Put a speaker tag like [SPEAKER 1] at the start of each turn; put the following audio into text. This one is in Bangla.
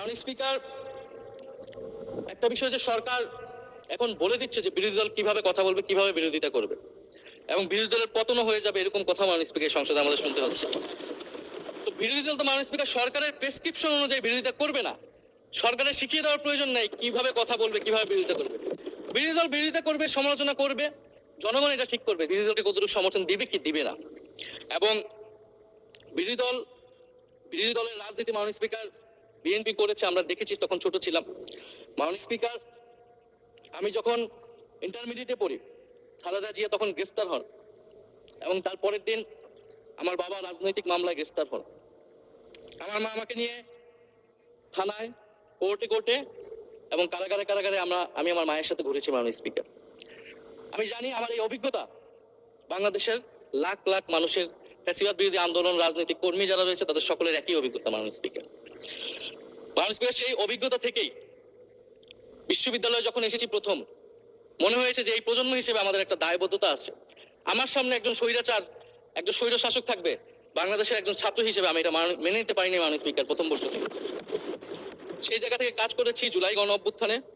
[SPEAKER 1] মাননীয় স্পিকার, একটা বিষয় যে সরকার এখন বলে দিচ্ছে যে বিরোধী দল কিভাবে কথা বলবে, কিভাবে বিরোধিতা করবে, এবং বিরোধী দলের পতনও হয়ে যাবে, এরকম কথা মাননীয় স্পিকার সংসদে আমাদের শুনতে হচ্ছে। তো বিরোধী দল তো মাননীয় স্পিকার সরকারের প্রেসক্রিপশন অনুযায়ী বিরোধিতা করবে না। সরকারের শিখিয়ে দেওয়ার প্রয়োজন নেই কিভাবে কথা বলবে, কিভাবে বিরোধিতা করবে। বিরোধী দল বিরোধিতা করবে, সমালোচনা করবে, জনগণ এটা ঠিক করবে বিরোধী দলকে কতটুকু সমর্থন দিবে কি দিবে না। এবং বিরোধী দলের রাজনীতি মাননীয় স্পিকার বিএনপি করেছে, আমরা দেখেছি, তখন ছোট ছিলাম। মাননীয় স্পিকার, আমি যখন ইন্টারমিডিয়েটে পড়ি, খালেদা জিয়া তখন গ্রেফতার হন এবং তার পরের দিন আমার বাবা রাজনৈতিক মামলায় গ্রেফতার হন। আমার মা আমাকে নিয়ে থানায়, কোর্টে এবং কারাগারে আমি আমার মায়ের সাথে ঘুরেছি মাননীয় স্পিকার। আমি জানি আমার এই অভিজ্ঞতা বাংলাদেশের লাখ লাখ মানুষের, ফ্যাসিবাদ বিরোধী আন্দোলন, রাজনৈতিক কর্মী যারা রয়েছে তাদের সকলের একই অভিজ্ঞতা মাননীয় স্পিকার। মাননীয় স্পিকার, সেই অভিজ্ঞতা থেকেই বিশ্ববিদ্যালয়ে যখন এসেছি প্রথম, মনে হয়েছে যে এই প্রজন্ম হিসেবে আমাদের একটা দায়বদ্ধতা আছে। আমার সামনে একজন স্বৈর শাসক থাকবে, বাংলাদেশের একজন ছাত্র হিসেবে আমি এটা মেনে নিতে পারিনি মাননীয় স্পিকার প্রথম বর্ষ থেকে। সেই জায়গা থেকে কাজ করেছি জুলাই গণ অভ্যুত্থানে,